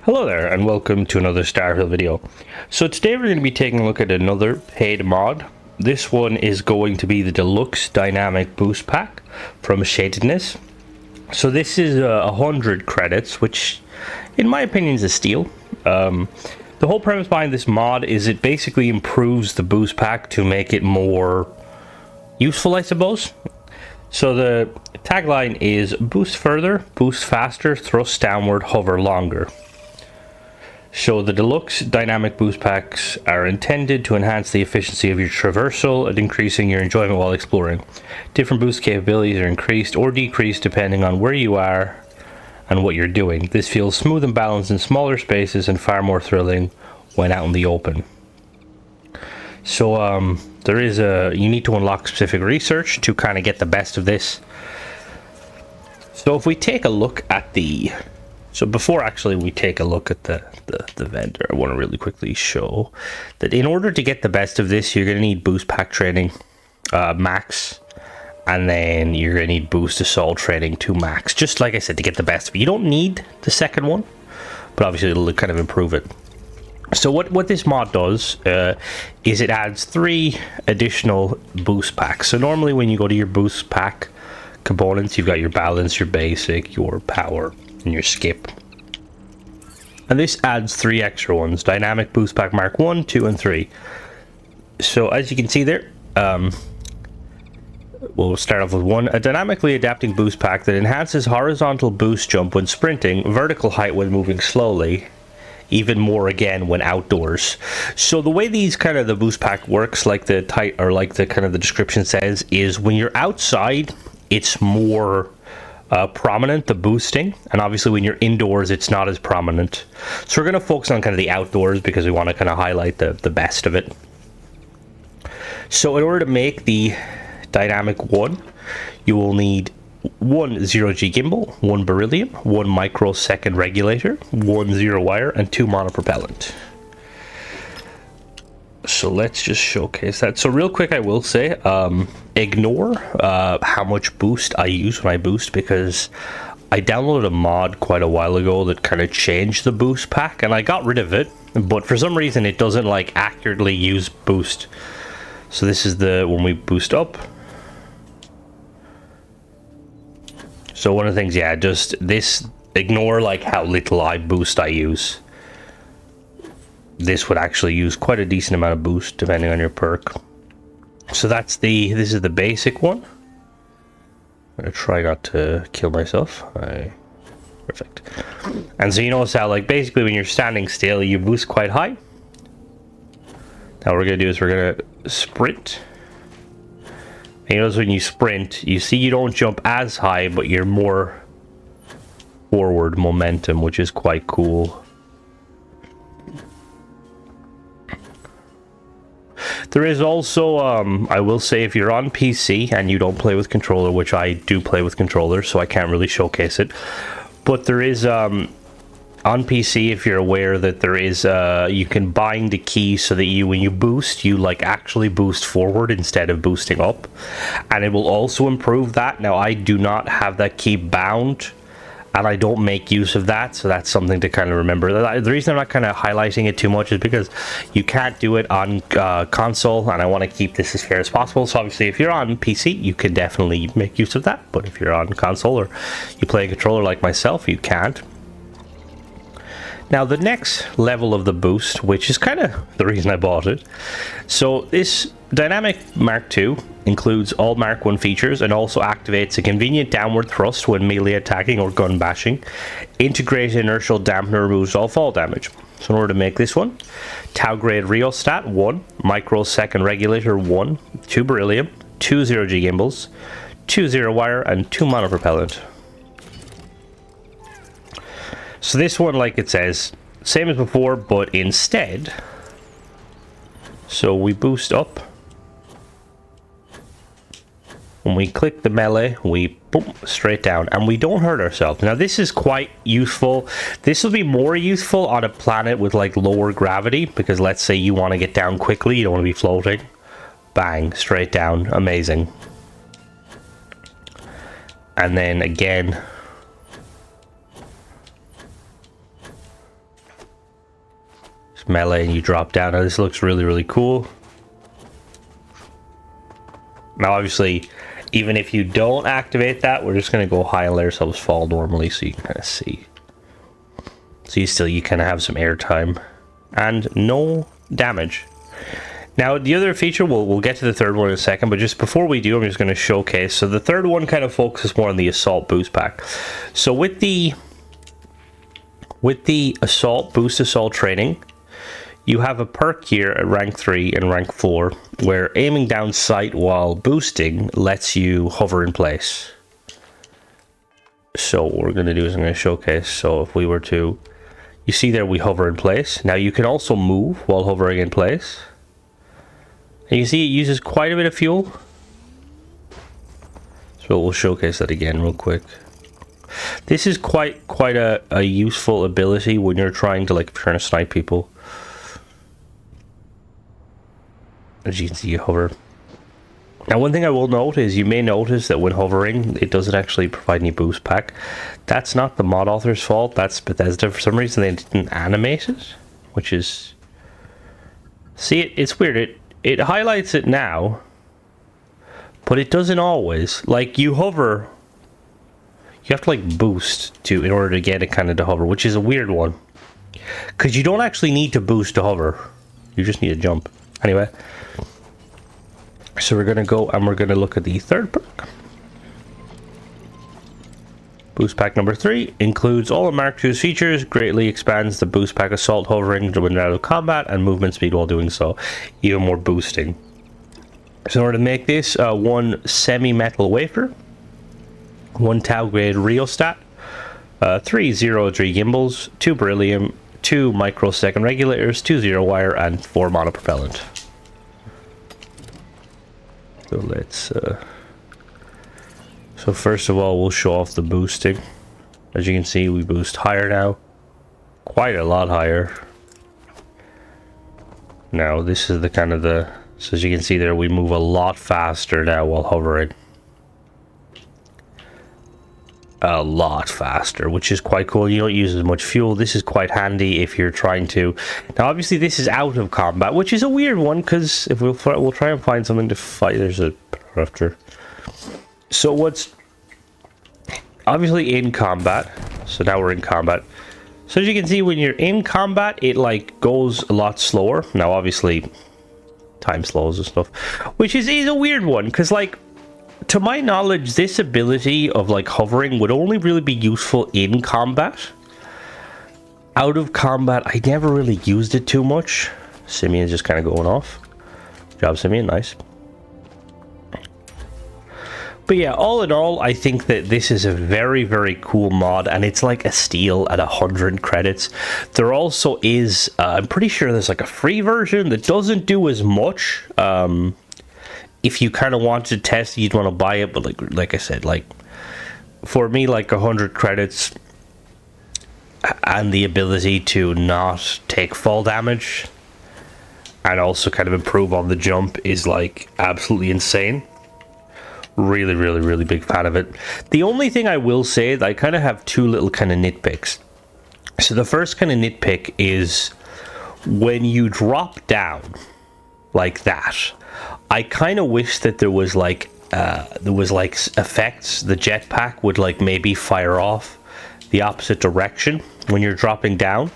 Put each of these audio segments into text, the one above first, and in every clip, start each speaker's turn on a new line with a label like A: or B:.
A: Hello there and welcome to another Starfield video. So today we're going to be taking a look at another paid mod. This one is going to be the Deluxe Dynamic Boost Pack from Shadedness. So this is 100 credits, which in my opinion is a steal. The whole premise behind this mod is it basically improves the boost pack to make it more useful, I suppose. So the tagline is boost further, boost faster, thrust downward, hover longer. So the Deluxe Dynamic Boost Packs are intended to enhance the efficiency of your traversal and increasing your enjoyment while exploring. Different boost capabilities are increased or decreased depending on where you are and what you're doing. This feels smooth and balanced in smaller spaces and far more thrilling when out in the open. So there is you need to unlock specific research to kind of get the best of this. So if we take a look at so before actually we take a look at the vendor, I want to really quickly show that in order to get the best of this, you're going to need boost pack training max, and then you're going to need boost assault training to max, just like I said, to get the best of it. You don't need the second one, but obviously it'll kind of improve it. So what this mod does is it adds 3 additional boost packs. So normally when you go to your boost pack components, you've got your balance, your basic, your power, and your skip. And this adds 3 extra ones: Dynamic Boost Pack Mark 1, 2, and 3. So as you can see there, we'll start off with 1. A dynamically adapting boost pack that enhances horizontal boost jump when sprinting, vertical height when moving slowly, even more again when outdoors. So the way these kind of the boost pack works, like the the description says, is when you're outside, it's more prominent, the boosting, and obviously when you're indoors it's not as prominent. So we're going to focus on kind of the outdoors because we want to kind of highlight the best of it. So in order to make the dynamic 1, you will need 1 0G gimbal, 1 beryllium, 1 microsecond regulator, 1 zero wire, and 2 monopropellant. So let's just showcase that. So real quick, I will say, ignore how much boost I use when I boost, because I downloaded a mod quite a while ago that kind of changed the boost pack, and I got rid of it, but for some reason it doesn't like accurately use boost. So this is when we boost up. So one of the things, yeah, just this, ignore like how little boost I use. This would actually use quite a decent amount of boost depending on your perk. So this is the basic one. I'm gonna try not to kill myself. Perfect. And so you notice how, like, basically when you're standing still, you boost quite high. Now what we're gonna do is we're gonna sprint. And you notice when you sprint, you see you don't jump as high, but you're more forward momentum, which is quite cool. There is also, I will say, if you're on PC and you don't play with controller, which I do play with controller, so I can't really showcase it, but there is, on PC, if you're aware, that there is, you can bind the key so that when you boost, you like actually boost forward instead of boosting up, and it will also improve that. Now, I do not have that key bound, and I don't make use of that, so that's something to kind of remember. The reason I'm not kind of highlighting it too much is because you can't do it on console, and I want to keep this as fair as possible. So obviously if you're on PC, you can definitely make use of that, but if you're on console or you play a controller like myself, you can't. Now the next level of the boost, which is kind of the reason I bought it, so this Dynamic Mark II includes all Mark 1 features and also activates a convenient downward thrust when melee attacking or gun bashing. Integrated inertial dampener removes all fall damage. So in order to make this one, Tau grade rheostat 1, microsecond regulator 1, 2 beryllium, 2 0G gimbals, 2 zero wire, and 2 monopropellant. So this one, like it says, same as before, but instead, so we boost up. When we click the melee, we boom, straight down, and we don't hurt ourselves. Now this is quite useful. This will be more useful on a planet with like lower gravity, because let's say you want to get down quickly, you don't want to be floating. Bang, straight down, amazing. And then again, melee and you drop down. Now this looks really, really cool. Now obviously, even if you don't activate that, we're just going to go high and let ourselves fall normally so you can kind of see. So you kind of have some airtime and no damage. Now the other feature, we'll get to the third one in a second, but just before we do, I'm just going to showcase. So the third one kind of focuses more on the assault boost pack. So with the assault boost assault training, you have a perk here at rank 3 and rank 4 where aiming down sight while boosting lets you hover in place. So what we're going to do is I'm going to showcase. So if we were to, you see there we hover in place. Now you can also move while hovering in place. And you see it uses quite a bit of fuel. So we'll showcase that again real quick. This is quite a useful ability when you're trying to snipe people. As you can see, you hover. Now one thing I will note is you may notice that when hovering it doesn't actually provide any boost pack. That's not the mod author's fault, that's Bethesda. For some reason they didn't animate it, which is, see, it's weird. It highlights it now, but it doesn't always. Like you hover, you have to like boost in order to get it kind of to hover, which is a weird one, because you don't actually need to boost to hover, you just need to jump. Anyway, so we're going to go and we're going to look at the third perk. Boost pack number 3 includes all of Mark II's features, greatly expands the boost pack assault hovering when out of combat and movement speed while doing so, even more boosting. So in order to make this, 1 semi-metal wafer, 1 tau grade rheostat, 3 0-3 gimbals, 2 beryllium, 2 microsecond regulators, 2 zero wire, and 4 monopropellant. So let's so first of all we'll show off the boosting. As you can see, we boost higher now, quite a lot higher. Now this is the kind of the, so as you can see there, we move a lot faster now while hovering. A lot faster, which is quite cool. You don't use as much fuel. This is quite handy if you're trying to, now obviously this is out of combat, which is a weird one, because if we'll try and find something to fight. There's a crafter. So what's obviously in combat, so now we're in combat. So as you can see, when you're in combat it like goes a lot slower. Now obviously time slows and stuff, which is a weird one, because like, to my knowledge, this ability of like hovering would only really be useful in combat. Out of combat, I never really used it too much. Simeon's just kind of going off. Good job, Simeon, nice. But yeah, all in all, I think that this is a very, very cool mod, and it's like a steal at 100 credits. There also is, I'm pretty sure there's like a free version that doesn't do as much. If you kind of want to test, you'd want to buy it, but like I said, like for me, like 100 credits and the ability to not take fall damage and also kind of improve on the jump is like absolutely insane. Really, really, really big fan of it. The only thing I will say is I kind of have 2 little kind of nitpicks. So the first kind of nitpick is when you drop down like that, I kind of wish that there was like effects. The jetpack would like maybe fire off the opposite direction when you're dropping down.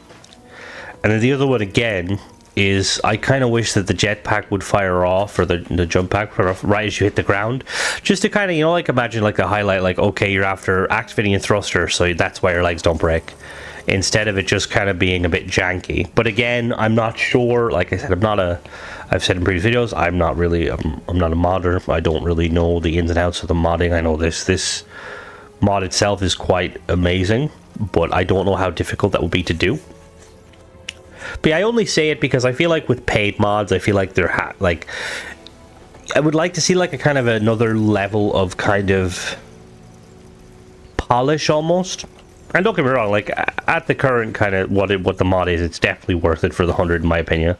A: And then the other one again is I kind of wish that the jetpack would fire off, or the jump pack fire off right as you hit the ground, just to kind of, you know, like imagine like a highlight, like okay, you're after activating a thruster, so that's why your legs don't break, instead of it just kind of being a bit janky. But again, I'm not sure. Like I said, I've said in previous videos, I'm not a modder. I don't really know the ins and outs of the modding. I know this mod itself is quite amazing, but I don't know how difficult that would be to do. But yeah, I only say it because I feel like with paid mods, I feel like they're like, I would like to see like a kind of another level of kind of polish almost. And don't get me wrong, like at the current kind of what the mod is, it's definitely worth it for the 100 in my opinion.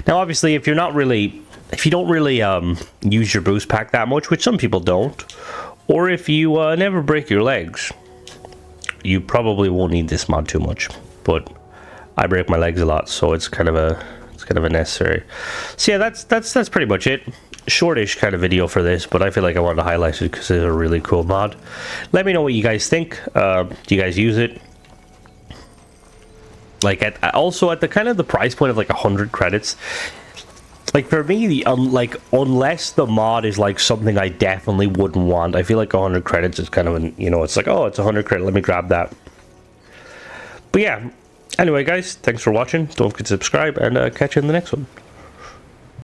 A: Now obviously if you don't really use your boost pack that much, which some people don't, or if you never break your legs, you probably won't need this mod too much. But I break my legs a lot, so it's kind of a necessary. So yeah, that's pretty much it. Shortish kind of video for this, but I feel like I wanted to highlight it because it's a really cool mod. Let me know what you guys think. Do you guys use it? Like also at the kind of the price point of like 100 credits. Like for me, the like unless the mod is like something I definitely wouldn't want, I feel like 100 credits is kind of an, you know, it's like, oh, it's 100 credit, let me grab that. But yeah, anyway guys, thanks for watching. Don't forget to subscribe, and catch you in the next one.